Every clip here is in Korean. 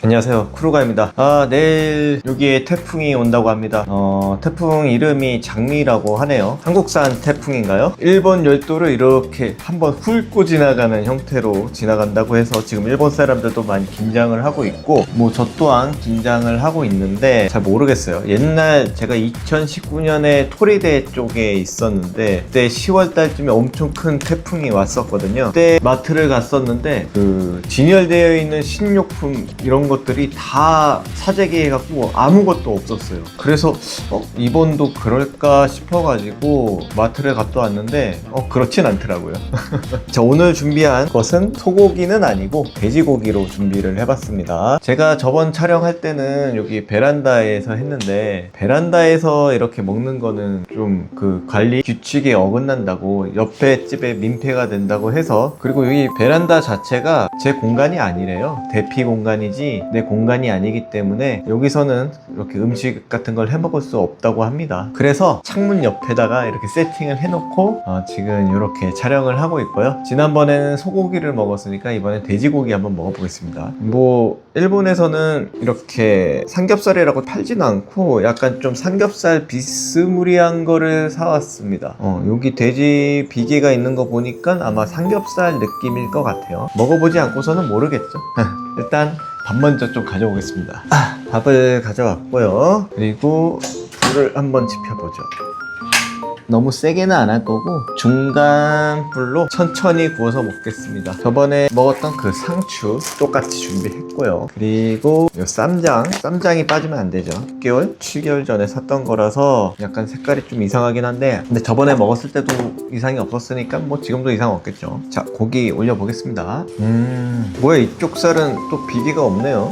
안녕하세요, 쿠루가입니다. 내일 여기에 태풍이 온다고 합니다. 태풍 이름이 장미라고 하네요. 한국산 태풍인가요? 일본 열도를 이렇게 한번 훑고 지나가는 형태로 지나간다고 해서 지금 일본 사람들도 많이 긴장을 하고 있고, 저 또한 긴장을 하고 있는데 잘 모르겠어요. 옛날 제가 2019년에 토리대 쪽에 있었는데 그때 10월 달쯤에 엄청 큰 태풍이 왔었거든요. 그때 마트를 갔었는데 진열되어 있는 식료품 이런 것들이 다 사재기 해갖고 아무것도 없었어요. 그래서 이번도 그럴까 싶어가지고 마트를 갔다 왔는데 그렇진 않더라고요. 자, 오늘 준비한 것은 소고기는 아니고 돼지고기로 준비를 해봤습니다. 제가 저번 촬영할 때는 여기 베란다에서 했는데, 베란다에서 이렇게 먹는 거는 좀 그 관리 규칙에 어긋난다고, 옆에 집에 민폐가 된다고 해서, 그리고 여기 베란다 자체가 제 공간이 아니래요. 대피 공간이지 내 공간이 아니기 때문에 여기서는 이렇게 음식 같은 걸 해 먹을 수 없다고 합니다. 그래서 창문 옆에다가 이렇게 세팅을 해놓고 지금 이렇게 촬영을 하고 있고요. 지난번에는 소고기를 먹었으니까 이번엔 돼지고기 한번 먹어보겠습니다. 일본에서는 이렇게 삼겹살이라고 팔지는 않고 약간 좀 삼겹살 비스무리한 거를 사왔습니다. 여기 돼지 비계가 있는 거 보니까 아마 삼겹살 느낌일 것 같아요. 먹어보지 않고서는 모르겠죠. 일단 밥 먼저 좀 가져오겠습니다. 밥을 가져왔고요. 그리고 불을 한번 지펴보죠. 너무 세게는 안 할 거고 중간 불로 천천히 구워서 먹겠습니다. 저번에 먹었던 그 상추 똑같이 준비했고요. 그리고 이 쌈장이 빠지면 안 되죠. 7개월 전에 샀던 거라서 약간 색깔이 좀 이상하긴 한데, 근데 저번에 먹었을 때도 이상이 없었으니까 지금도 이상 없겠죠. 자, 고기 올려보겠습니다. 뭐야, 이쪽 살은 또 비계가 없네요.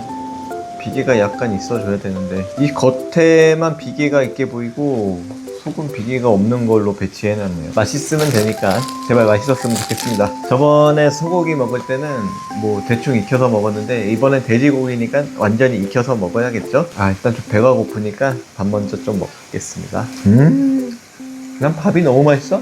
비계가 약간 있어줘야 되는데 이 겉에만 비계가 있게 보이고 속은 비계가 없는 걸로 배치해놨네요. 맛있으면 되니까 제발 맛있었으면 좋겠습니다. 저번에 소고기 먹을 때는 대충 익혀서 먹었는데 이번엔 돼지고기니까 완전히 익혀서 먹어야겠죠? 일단 좀 배가 고프니까 밥 먼저 좀 먹겠습니다. 그냥 밥이 너무 맛있어.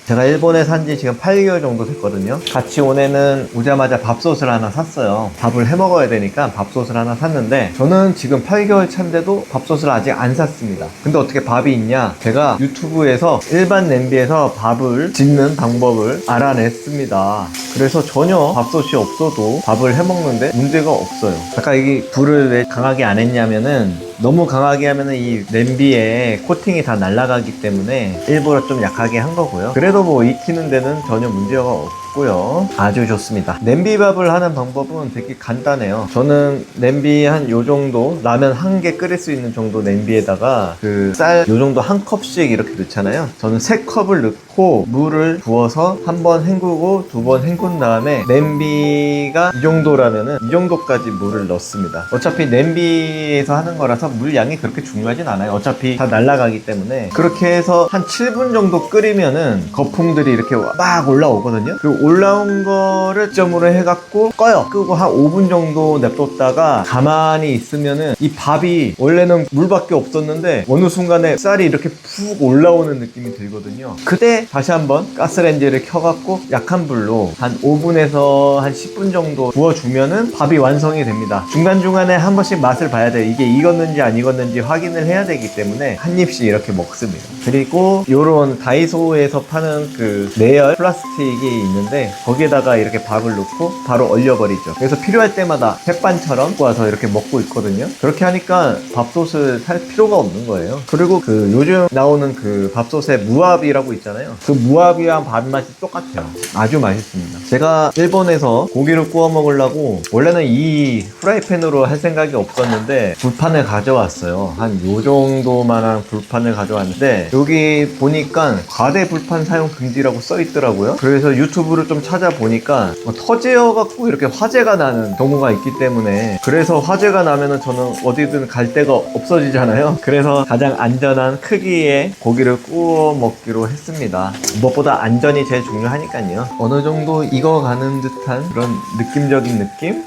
제가 일본에 산 지 지금 8개월 정도 됐거든요. 같이 오자마자 밥솥을 하나 샀어요. 밥을 해 먹어야 되니까 밥솥을 하나 샀는데, 저는 지금 8개월 차인데도 밥솥을 아직 안 샀습니다. 근데 어떻게 밥이 있냐? 제가 유튜브에서 일반 냄비에서 밥을 짓는 방법을 알아냈습니다. 그래서 전혀 밥솥이 없어도 밥을 해 먹는데 문제가 없어요. 아까 이 불을 왜 강하게 안 했냐면은, 너무 강하게 하면은 이 냄비에 코팅이 다 날아가기 때문에 일부러 좀 약하게 한 거고요. 그래도 익히는 데는 전혀 문제가 없고요. 아주 좋습니다. 냄비밥을 하는 방법은 되게 간단해요. 저는 냄비 한 요 정도, 라면 한 개 끓일 수 있는 정도 냄비에다가 쌀 요 정도 한 컵씩 이렇게 넣잖아요. 저는 3컵을 넣고 물을 부어서 한 번 헹구고 두 번 헹군 다음에, 냄비가 이 정도라면은 이 정도까지 물을 넣습니다. 어차피 냄비에서 하는 거라서 물 양이 그렇게 중요하진 않아요. 어차피 다 날아가기 때문에. 그렇게 해서 한 7분 정도 끓이면은 거품들이 이렇게 막 올라오거든요. 그리고 올라온 거를 점으로 해갖고 꺼요. 끄고 한 5분 정도 냅뒀다가 가만히 있으면은 이 밥이, 원래는 물밖에 없었는데 어느 순간에 쌀이 이렇게 푹 올라오는 느낌이 들거든요. 그때 다시 한번 가스레인지를 켜갖고 약한 불로 한 5분에서 한 10분 정도 구워주면은 밥이 완성이 됩니다. 중간중간에 한 번씩 맛을 봐야 돼요. 이게 익었는지 안 익었는지 확인을 해야 되기 때문에 한 입씩 이렇게 먹습니다. 그리고 요런 다이소에서 파는 그 내열 플라스틱이 있는데 거기에다가 이렇게 밥을 넣고 바로 얼려버리죠. 그래서 필요할 때마다 햇반처럼 구워서 이렇게 먹고 있거든요. 그렇게 하니까 밥솥을 살 필요가 없는 거예요. 그리고 요즘 나오는 밥솥에 무압이라고 있잖아요. 그 무압이랑 밥 맛이 똑같아요. 아주 맛있습니다. 제가 일본에서 고기를 구워 먹으려고 원래는 이 프라이팬으로 할 생각이 없었는데 불판을 가져왔어요. 한 요 정도만한 불판을 가져왔는데, 여기 보니까 과대 불판 사용 금지라고 써 있더라고요. 그래서 유튜브를 좀 찾아보니까 터지어 갖고 이렇게 화재가 나는 경우가 있기 때문에, 그래서 화재가 나면은 저는 어디든 갈 데가 없어지잖아요. 그래서 가장 안전한 크기의 고기를 구워 먹기로 했습니다. 무엇보다 안전이 제일 중요하니까요. 어느 정도 익어가는 듯한 그런 느낌적인 느낌?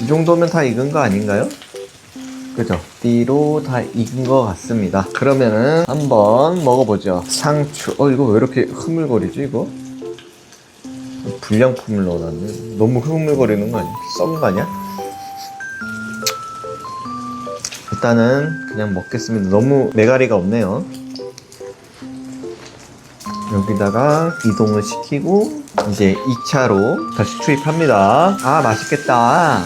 이 정도면 다 익은 거 아닌가요? 그죠? 띠로 다 익은 것 같습니다. 그러면은 한번 먹어보죠. 상추. 이거 왜 이렇게 흐물거리지, 이거? 불량품을 넣어놨네. 너무 흐물거리는 거 아니야? 썩은 거 아니야? 일단은 그냥 먹겠습니다. 너무 메가리가 없네요. 여기다가 이동을 시키고 이제 2차로 다시 투입합니다. 아, 맛있겠다.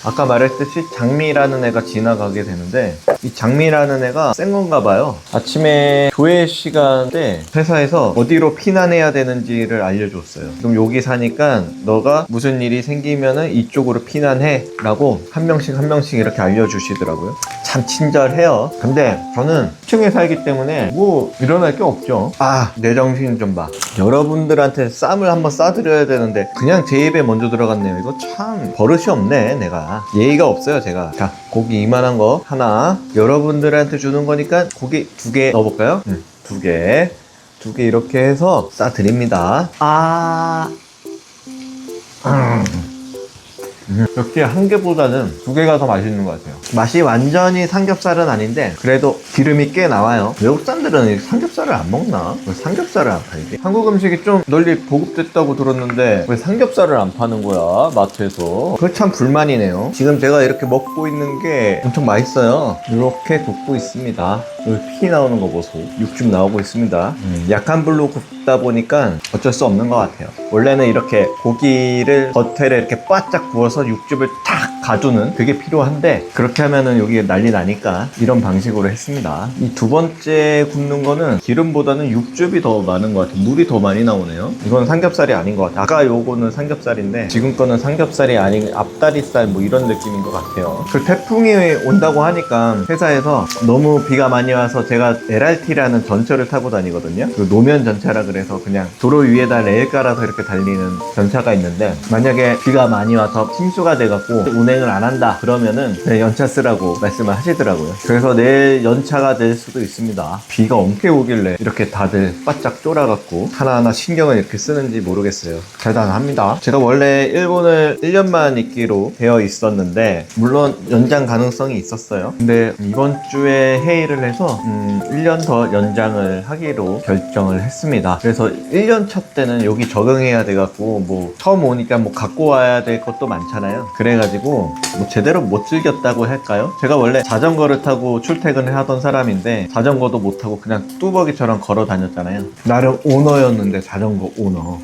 아까 말했듯이 장미라는 애가 지나가게 되는데, 이 장미라는 애가 센 건가 봐요. 아침에 교회 시간 때 회사에서 어디로 피난해야 되는지를 알려줬어요. 그럼 여기 사니까 너가 무슨 일이 생기면은 이쪽으로 피난해 라고 한 명씩 이렇게 알려주시더라고요. 참 친절해요. 근데 저는 2층에 살기 때문에 뭐 일어날 게 없죠. 아, 내 정신 좀 봐. 여러분들한테 쌈을 한번 싸드려야 되는데 그냥 제 입에 먼저 들어갔네요. 이거 참 버릇이 없네. 내가 예의가 없어요. 제가. 자, 고기 이만한 거 하나, 여러분들한테 주는 거니까 고기 2개 넣어볼까요? 2개 이렇게 해서 싸드립니다. 역시 한 개보다는 2개가 더 맛있는 것 같아요. 맛이 완전히 삼겹살은 아닌데 그래도 기름이 꽤 나와요. 외국 사람들은 삼겹살을 안 먹나? 왜 삼겹살을 안 팔지? 한국 음식이 좀 널리 보급됐다고 들었는데 왜 삼겹살을 안 파는 거야, 마트에서? 그거 참 불만이네요. 지금 제가 이렇게 먹고 있는 게 엄청 맛있어요. 이렇게 굽고 있습니다. 여기 피 나오는 거 보소. 육즙 나오고 있습니다. 약한 불로 굽다 보니까 어쩔 수 없는 것 같아요. 원래는 이렇게 고기를 겉에를 이렇게 바짝 구워서 육즙을 탁 가두는 그게 필요한데, 그렇게 하면은 여기에 난리 나니까 이런 방식으로 했습니다. 이 2번째 굽는 거는 기름보다는 육즙이 더 많은 것 같아요. 물이 더 많이 나오네요. 이건 삼겹살이 아닌 것 같아요. 아까 요거는 삼겹살인데 지금 거는 삼겹살이 아닌 앞다리살 뭐 이런 느낌인 것 같아요. 그 태풍이 온다고 하니까 회사에서 너무 비가 많이 와서 제가 LRT라는 전철을 타고 다니거든요. 그 노면 전차라 그래서 그냥 도로 위에다 레일 깔아서 이렇게 달리는 전차가 있는데, 만약에 비가 많이 와서 침수가 돼갖고 운행을 안 한다 그러면은 그냥 연차 쓰라고 말씀을 하시더라고요. 그래서 내일 연차가 될 수도 있습니다. 비가 엄청 오길래 이렇게 다들 바짝 쫄아갖고 하나하나 신경을 이렇게 쓰는지 모르겠어요. 대단합니다. 제가 원래 일본을 1년만 있기로 되어 있었는데 물론 연장 가능성이 있었어요. 근데 이번 주에 회의를 해서 1년 더 연장을 하기로 결정을 했습니다. 그래서 1년 차 때는 여기 적응해야 돼갖고 뭐 처음 오니까 뭐 갖고 와야 될 것도 많잖아요. 그래가지고 뭐 제대로 못 즐겼다고 할까요? 제가 원래 자전거를 타고 출퇴근을 하던 사람인데 자전거도 못 타고 그냥 뚜벅이처럼 걸어 다녔잖아요. 나름 오너였는데 자전거 오너.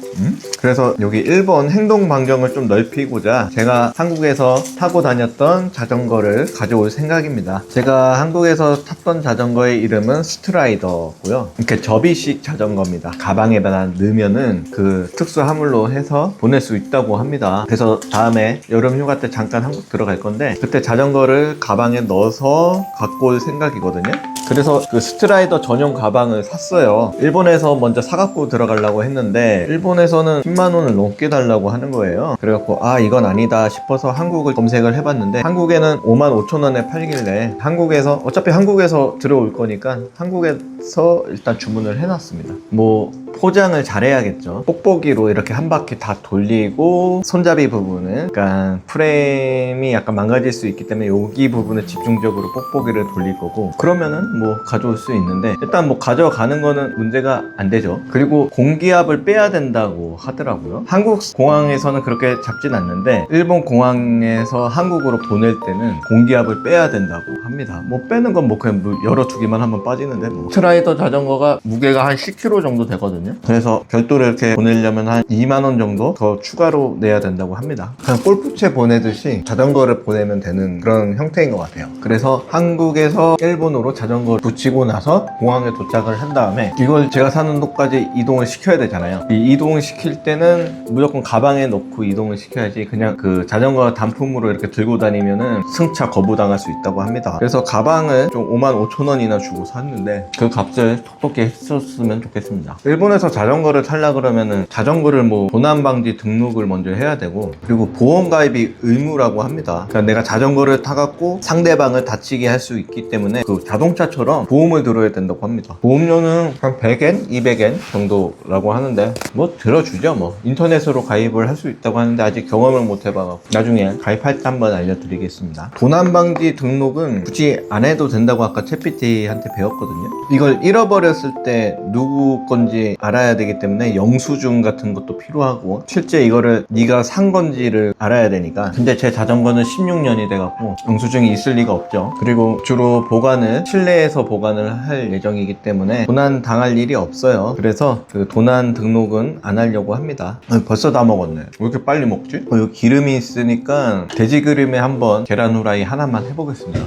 그래서 여기 일본 행동 반경을 좀 넓히고자 제가 한국에서 타고 다녔던 자전거를 가져올 생각입니다. 제가 한국에서 탔던 자전거의 이름은 스트라이더고요. 이렇게 접이식 자전거입니다. 가방에다 넣으면은 그 특수 화물로 해서 보낼 수 있다고 합니다. 그래서 다음에 여름 휴가 때 잠깐 한국 들어갈 건데 그때 자전거를 가방에 넣어서 갖고 올 생각이거든요. 그래서 그 스트라이더 전용 가방을 샀어요. 일본에서 먼저 사갖고 들어가려고 했는데 일본에서는 10만 원을 넘게 달라고 하는 거예요. 그래갖고 아, 이건 아니다 싶어서 한국을 검색을 해봤는데 한국에는 5만 5천 원에 팔길래 한국에서 어차피 한국에서 들어올 거니까 한국에서 일단 주문을 해놨습니다. 뭐 포장을 잘해야겠죠. 뽁뽁이로 이렇게 한 바퀴 다 돌리고 손잡이 부분은 약간 프레임이 약간 망가질 수 있기 때문에 여기 부분을 집중적으로 뽁뽁이를 돌릴 거고, 그러면은 뭐 가져올 수 있는데 일단 뭐 가져가는 거는 문제가 안 되죠. 그리고 공기압을 빼야 된다고 하더라고요. 한국 공항에서는 그렇게 잡진 않는데 일본 공항에서 한국으로 보낼 때는 공기압을 빼야 된다고 합니다. 뭐 빼는 건 뭐 그냥 열어두기만 하면 빠지는데 뭐. 스트라이더 자전거가 무게가 한 10kg 정도 되거든요. 그래서 별도로 이렇게 보내려면 한 2만 원 정도 더 추가로 내야 된다고 합니다. 그냥 골프채 보내듯이 자전거를 보내면 되는 그런 형태인 것 같아요. 그래서 한국에서 일본으로 자전거를 붙이고 나서 공항에 도착을 한 다음에 이걸 제가 사는 곳까지 이동을 시켜야 되잖아요. 이 이동을 시킬 때는 무조건 가방에 넣고 이동을 시켜야지 그냥 그 자전거 단품으로 이렇게 들고 다니면은 승차 거부당할 수 있다고 합니다. 그래서 가방을 좀 5만 5천 원이나 주고 샀는데 그 값을 톡톡히 했었으면 좋겠습니다. 일본에서 자전거를 타려 그러면은 자전거를 뭐 도난 방지 등록을 먼저 해야 되고, 그리고 보험 가입이 의무라고 합니다. 그러니까 내가 자전거를 타갖고 상대방을 다치게 할 수 있기 때문에 그 자동차 자동차처럼 보험을 들어야 된다고 합니다. 보험료는 한 100엔? 200엔 정도라고 하는데 뭐 들어주죠. 뭐 인터넷으로 가입을 할 수 있다고 하는데 아직 경험을 못 해봐서 나중에 가입할 때 한번 알려드리겠습니다. 도난방지 등록은 굳이 안 해도 된다고 아까 챗GPT한테 배웠거든요. 이걸 잃어버렸을 때 누구 건지 알아야 되기 때문에 영수증 같은 것도 필요하고 실제 이거를 네가 산 건지를 알아야 되니까. 근데 제 자전거는 16년이 돼갖고 영수증이 있을 리가 없죠. 그리고 주로 보관을 실내에서 보관을 할 예정이기 때문에 도난 당할 일이 없어요. 그래서 그 도난 등록은 안 하려고 합니다. 벌써 다 먹었네. 왜 이렇게 빨리 먹지? 여기 기름이 있으니까 돼지 기름에 한번 계란 후라이 하나만 해보겠습니다.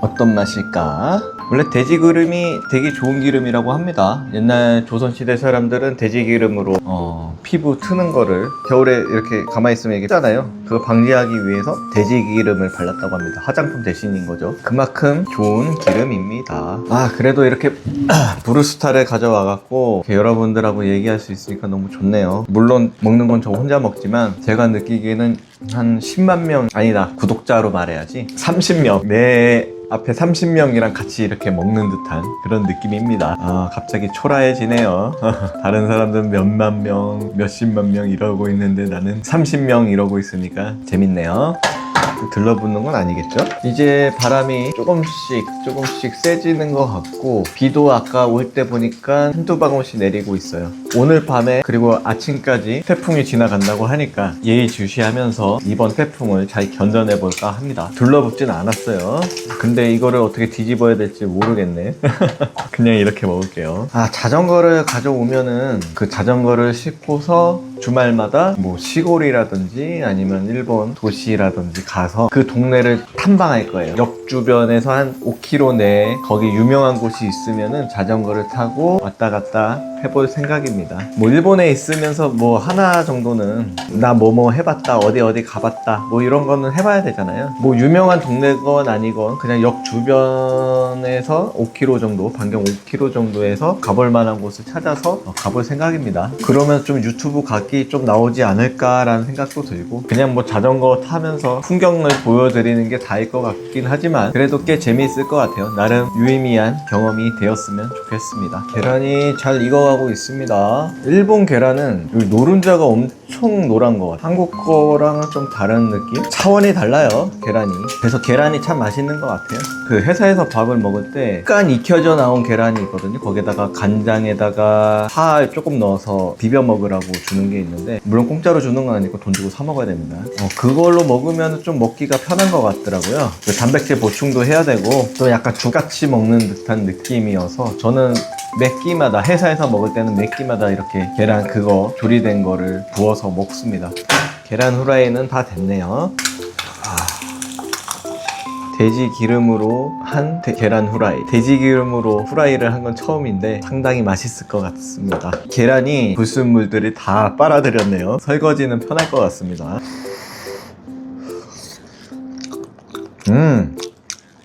어떤 맛일까? 원래 돼지 기름이 되게 좋은 기름이라고 합니다. 옛날 조선시대 사람들은 돼지 기름으로 피부 트는 거를 겨울에 이렇게 가만히 있으면 이게 뜨잖아요. 그거 방지하기 위해서 돼지 기름을 발랐다고 합니다. 화장품 대신인 거죠. 그만큼 좋은 기름입니다. 그래도 이렇게 브루스타를 가져와 갖고 여러분들하고 얘기할 수 있으니까 너무 좋네요. 물론 먹는 건 저 혼자 먹지만 제가 느끼기에는 한 10만 명 아니다, 구독자로 말해야지 30명 내 앞에 30명이랑 같이 이렇게 먹는 듯한 그런 느낌입니다. 갑자기 초라해지네요. 다른 사람들은 몇만 명, 몇십만 명 이러고 있는데 나는 30명 이러고 있으니까 재밌네요. 들러붙는 건 아니겠죠? 이제 바람이 조금씩 세지는 것 같고 비도 아까 올 때 보니까 한두 방울씩 내리고 있어요. 오늘 밤에 그리고 아침까지 태풍이 지나간다고 하니까 예의주시하면서 이번 태풍을 잘 견뎌내 볼까 합니다. 들러붙진 않았어요. 근데 이거를 어떻게 뒤집어야 될지 모르겠네. 그냥 이렇게 먹을게요. 자전거를 가져오면은 그 자전거를 싣고서 주말마다 뭐 시골이라든지 아니면 일본 도시라든지 가서 그 동네를 탐방할 거예요. 역 주변에서 한 5km 내에 거기 유명한 곳이 있으면은 자전거를 타고 왔다 갔다 해볼 생각입니다. 뭐 일본에 있으면서 뭐 하나 정도는 나 뭐 해봤다, 어디 가봤다 뭐 이런 거는 해봐야 되잖아요. 뭐 유명한 동네건 아니건 그냥 역 주변에서 5km 정도, 반경 5km 정도에서 가볼 만한 곳을 찾아서 가볼 생각입니다. 그러면 좀 유튜브 각이 좀 나오지 않을까라는 생각도 들고 그냥 뭐 자전거 타면서 풍경을 보여드리는 게 다일 것 같긴 하지만 그래도 꽤 재미있을 것 같아요. 나름 유의미한 경험이 되었으면 좋겠습니다. 계란이 잘 익어가고 있습니다. 일본 계란은 여기 노른자가 엄청 노란 것 같아요. 한국 거랑은 좀 다른 느낌? 차원이 달라요, 계란이. 그래서 계란이 참 맛있는 것 같아요. 그 회사에서 밥을 먹을 때 약간 익혀져 나온 계란이 있거든요. 거기다가 간장에다가 파 조금 넣어서 비벼 먹으라고 주는 게 있는데 물론 공짜로 주는 건 아니고 돈 주고 사 먹어야 됩니다. 그걸로 먹으면 좀 먹기가 편한 것 같더라고요. 단백질 보충도 해야 되고 또 약간 죽같이 먹는 듯한 느낌이어서 저는 몇 끼마다 회사에서 먹을 때는 몇 끼마다 이렇게 계란 그거 조리된 거를 부어서 먹습니다. 계란 후라이는 다 됐네요. 돼지 기름으로 한 계란 후라이. 돼지 기름으로 후라이를 한 건 처음인데 상당히 맛있을 것 같습니다. 계란이 불순물들이 다 빨아들였네요. 설거지는 편할 것 같습니다.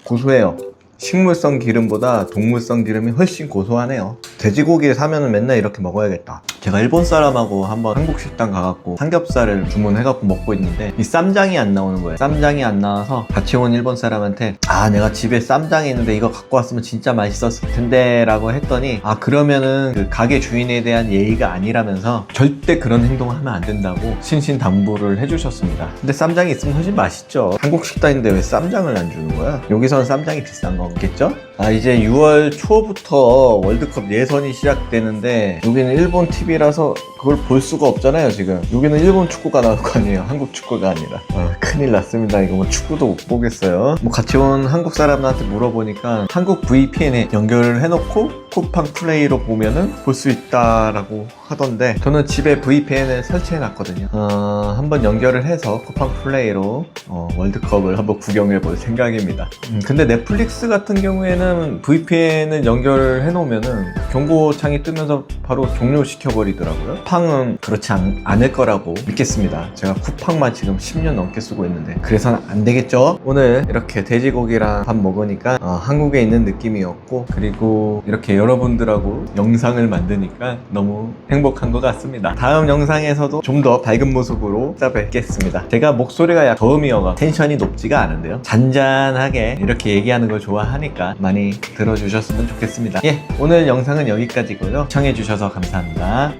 고소해요. 식물성 기름보다 동물성 기름이 훨씬 고소하네요. 돼지고기 사면은 맨날 이렇게 먹어야겠다. 제가 일본 사람하고 한번 한국 식당 가갖고 삼겹살을 주문해갖고 먹고 있는데 이 쌈장이 안 나오는 거예요. 쌈장이 안 나와서 같이 온 일본 사람한테 내가 집에 쌈장이 있는데 이거 갖고 왔으면 진짜 맛있었을 텐데 라고 했더니 그러면은 그 가게 주인에 대한 예의가 아니라면서 절대 그런 행동을 하면 안 된다고 신신당부를 해주셨습니다. 근데 쌈장이 있으면 훨씬 맛있죠. 한국 식당인데 왜 쌈장을 안 주는 거야? 여기서는 쌈장이 비싼 거겠죠? 이제 6월 초부터 월드컵 예선이 시작되는데 여기는 일본 TV라서 그걸 볼 수가 없잖아요. 지금 여기는 일본 축구가 나올 거 아니에요. 한국 축구가 아니라. 큰일 났습니다. 이거 뭐 축구도 못 보겠어요. 뭐 같이 온 한국 사람한테 물어보니까 한국 VPN에 연결을 해놓고 쿠팡 플레이로 보면은 볼 수 있다라고 하던데 저는 집에 VPN을 설치해 놨거든요. 한번 연결을 해서 쿠팡 플레이로 월드컵을 한번 구경해 볼 생각입니다. 근데 넷플릭스 같은 경우에는 VPN을 연결해 놓으면은 경고창이 뜨면서 바로 종료시켜버리더라고요. 쿠팡은 그렇지 않을 거라고 믿겠습니다. 제가 쿠팡만 지금 10년 넘게 쓰고 있는데 그래서는 안 되겠죠? 오늘 이렇게 돼지고기랑 밥 먹으니까 한국에 있는 느낌이었고, 그리고 이렇게 여러분들하고 영상을 만드니까 너무 행복한 것 같습니다. 다음 영상에서도 좀 더 밝은 모습으로 찾아뵙겠습니다. 제가 목소리가 저음이어서 텐션이 높지가 않은데요, 잔잔하게 이렇게 얘기하는 걸 좋아하니까 많이 들어주셨으면 좋겠습니다. 예, 오늘 영상은 여기까지고요. 시청해주셔서 감사합니다.